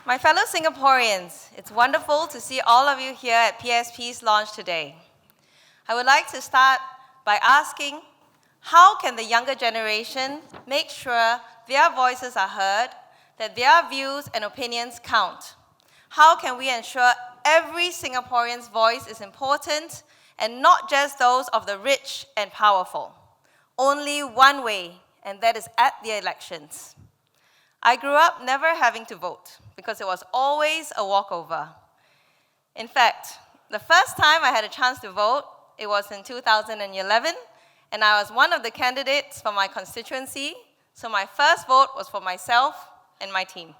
My fellow Singaporeans, it's wonderful to see all of you here at PSP's launch today. I would like to start by asking, how can the younger generation make sure their voices are heard, that their views and opinions count? How can we ensure every Singaporean's voice is important and not just those of the rich and powerful? Only one way, and that is at the elections. I grew up never having to vote because it was always a walkover. In fact, the first time I had a chance to vote, it was in 2011, and I was one of the candidates for my constituency, so my first vote was for myself and my team.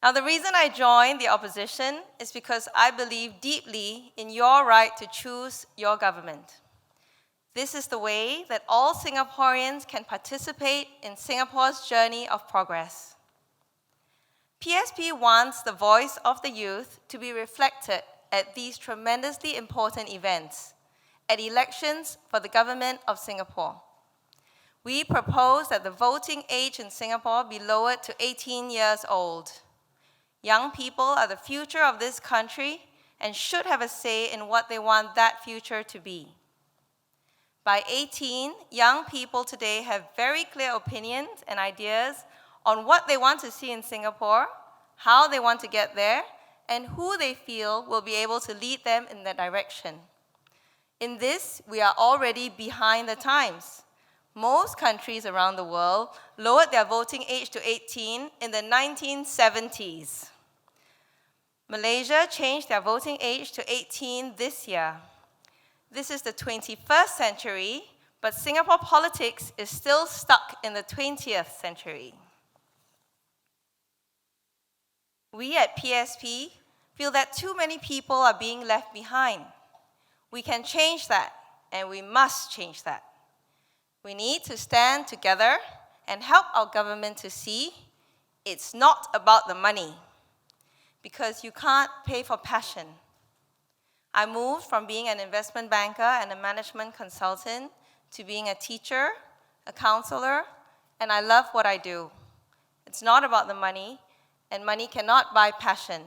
Now, the reason I joined the opposition is because I believe deeply in your right to choose your government. This is the way that all Singaporeans can participate in Singapore's journey of progress. PSP wants the voice of the youth to be reflected at these tremendously important events, at elections for the government of Singapore. We propose that the voting age in Singapore be lowered to 18 years old. Young people are the future of this country and should have a say in what they want that future to be. By 18, young people today have very clear opinions and ideas on what they want to see in Singapore, how they want to get there, and who they feel will be able to lead them in that direction. In this, we are already behind the times. Most countries around the world lowered their voting age to 18 in the 1970s. Malaysia changed their voting age to 18 this year. This is the 21st century, but Singapore politics is still stuck in the 20th century. We at PSP feel that too many people are being left behind. We can change that, and we must change that. We need to stand together and help our government to see it's not about the money, because you can't pay for passion. I moved from being an investment banker and a management consultant to being a teacher, a counselor, and I love what I do. It's not about the money, and money cannot buy passion.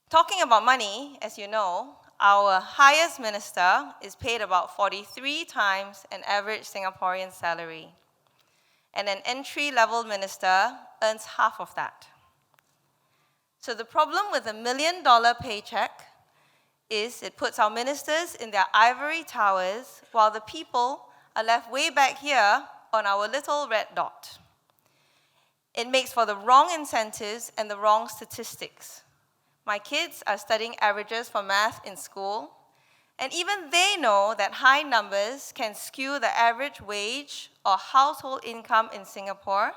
Talking about money, as you know, our highest minister is paid about 43 times an average Singaporean salary, and an entry-level minister earns half of that. So the problem with a $1 million paycheck is it puts our ministers in their ivory towers while the people are left way back here on our little red dot. It makes for the wrong incentives and the wrong statistics. My kids are studying averages for math in school, and even they know that high numbers can skew the average wage or household income in Singapore,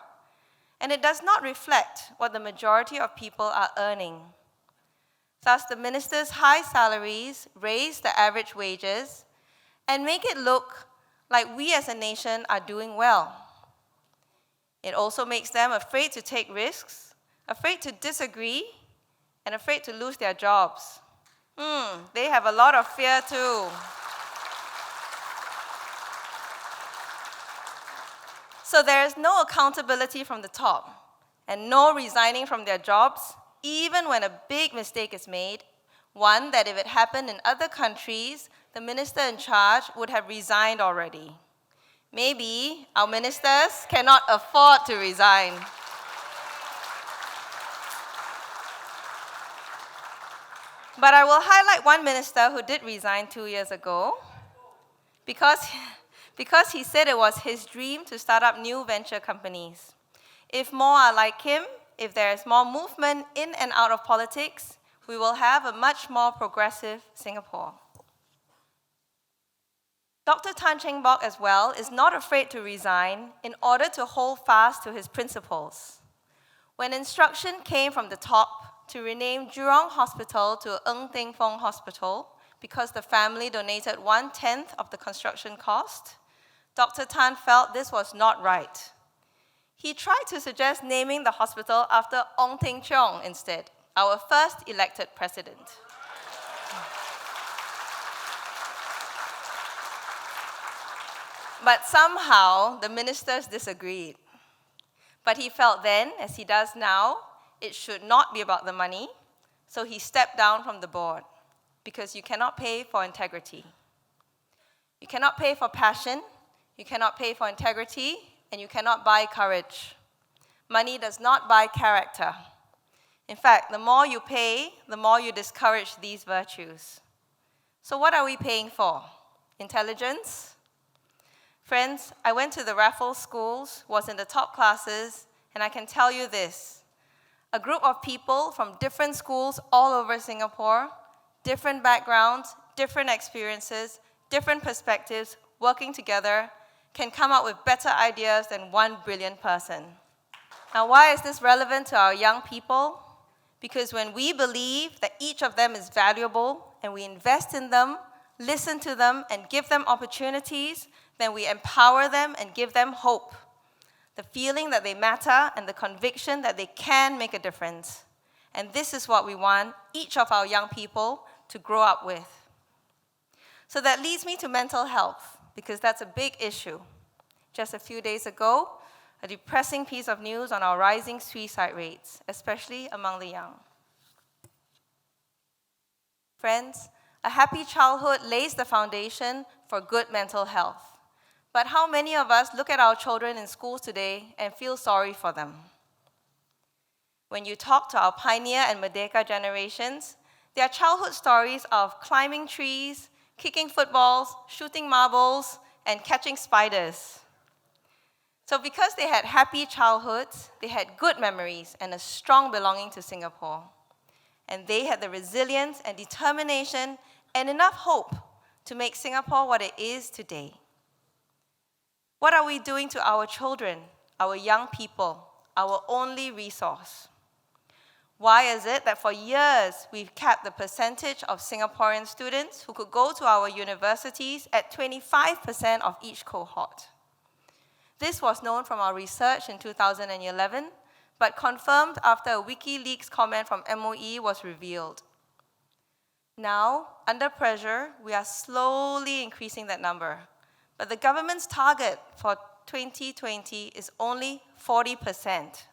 and it does not reflect what the majority of people are earning. Thus, the ministers' high salaries raise the average wages and make it look like we as a nation are doing well. It also makes them afraid to take risks, afraid to disagree, and afraid to lose their jobs. They have a lot of fear too. So there is no accountability from the top and no resigning from their jobs, even when a big mistake is made, one that if it happened in other countries, the minister in charge would have resigned already. Maybe our ministers cannot afford to resign. But I will highlight one minister who did resign 2 years ago because he said it was his dream to start up new venture companies. If more are like him, if there is more movement in and out of politics, we will have a much more progressive Singapore. Dr. Tan Cheng Bock as well is not afraid to resign in order to hold fast to his principles. When instruction came from the top to rename Jurong Hospital to Ng Teng Fong Hospital because the family donated 1/10 of the construction cost, Dr. Tan felt this was not right. He tried to suggest naming the hospital after Ong Teng Cheong instead, our first elected president. But somehow, the ministers disagreed. But he felt then, as he does now, it should not be about the money, so he stepped down from the board, because you cannot pay for integrity. You cannot pay for passion, you cannot pay for integrity, and you cannot buy courage. Money does not buy character. In fact, the more you pay, the more you discourage these virtues. So what are we paying for? Intelligence? Friends, I went to the Raffles schools, was in the top classes, and I can tell you this. A group of people from different schools all over Singapore, different backgrounds, different experiences, different perspectives, working together, can come up with better ideas than one brilliant person. Now, why is this relevant to our young people? Because when we believe that each of them is valuable and we invest in them, listen to them, and give them opportunities, then we empower them and give them hope. The feeling that they matter and the conviction that they can make a difference. And this is what we want each of our young people to grow up with. So that leads me to mental health, because that's a big issue. Just a few days ago, a depressing piece of news on our rising suicide rates, especially among the young. Friends, a happy childhood lays the foundation for good mental health. But how many of us look at our children in schools today and feel sorry for them? When you talk to our pioneer and Merdeka generations, their childhood stories are of climbing trees, kicking footballs, shooting marbles, and catching spiders. So because they had happy childhoods, they had good memories and a strong belonging to Singapore. And they had the resilience and determination and enough hope to make Singapore what it is today. What are we doing to our children, our young people, our only resource? Why is it that for years we've capped the percentage of Singaporean students who could go to our universities at 25% of each cohort? This was known from our research in 2011, but confirmed after a WikiLeaks comment from MOE was revealed. Now, under pressure, we are slowly increasing that number, but the government's target for 2020 is only 40%.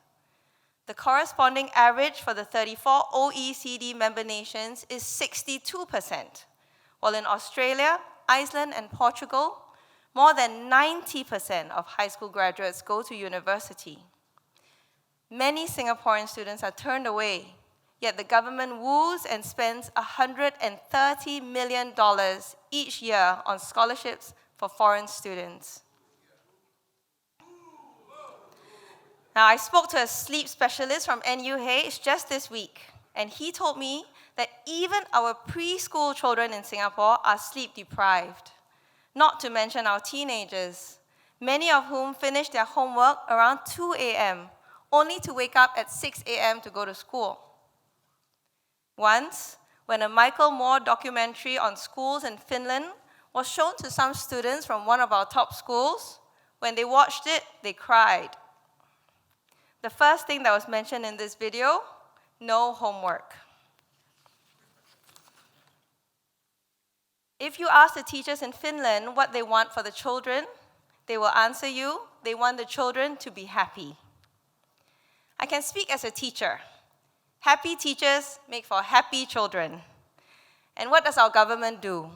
The corresponding average for the 34 OECD member nations is 62%, while in Australia, Iceland, and Portugal, more than 90% of high school graduates go to university. Many Singaporean students are turned away, yet the government woos and spends $130 million each year on scholarships for foreign students. Now, I spoke to a sleep specialist from NUH just this week, and he told me that even our preschool children in Singapore are sleep deprived, not to mention our teenagers, many of whom finish their homework around 2 a.m., only to wake up at 6 a.m. to go to school. Once, when a Michael Moore documentary on schools in Finland was shown to some students from one of our top schools, when they watched it, they cried. The first thing that was mentioned in this video, no homework. If you ask the teachers in Finland what they want for the children, they will answer you, they want the children to be happy. I can speak as a teacher. Happy teachers make for happy children. And what does our government do?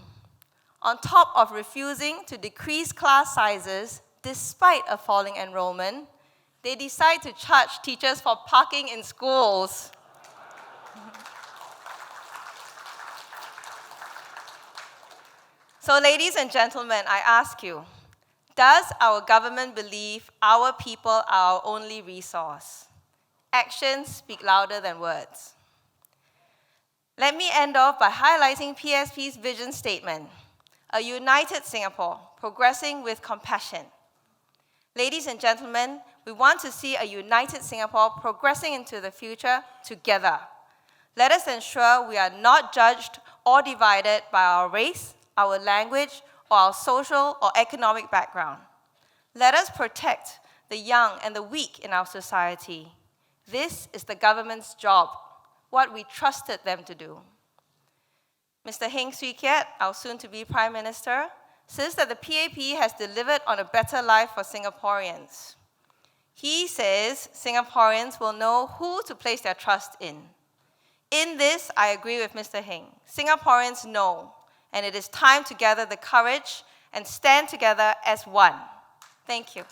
On top of refusing to decrease class sizes despite a falling enrollment, they decide to charge teachers for parking in schools. So, ladies and gentlemen, I ask you, does our government believe our people are our only resource? Actions speak louder than words. Let me end off by highlighting PSP's vision statement, a united Singapore, progressing with compassion. Ladies and gentlemen, we want to see a united Singapore progressing into the future together. Let us ensure we are not judged or divided by our race, our language, or our social or economic background. Let us protect the young and the weak in our society. This is the government's job, what we trusted them to do. Mr. Heng Swee Keat, our soon-to-be Prime Minister, says that the PAP has delivered on a better life for Singaporeans. He says Singaporeans will know who to place their trust in. In this, I agree with Mr. Heng. Singaporeans know, and it is time to gather the courage and stand together as one. Thank you.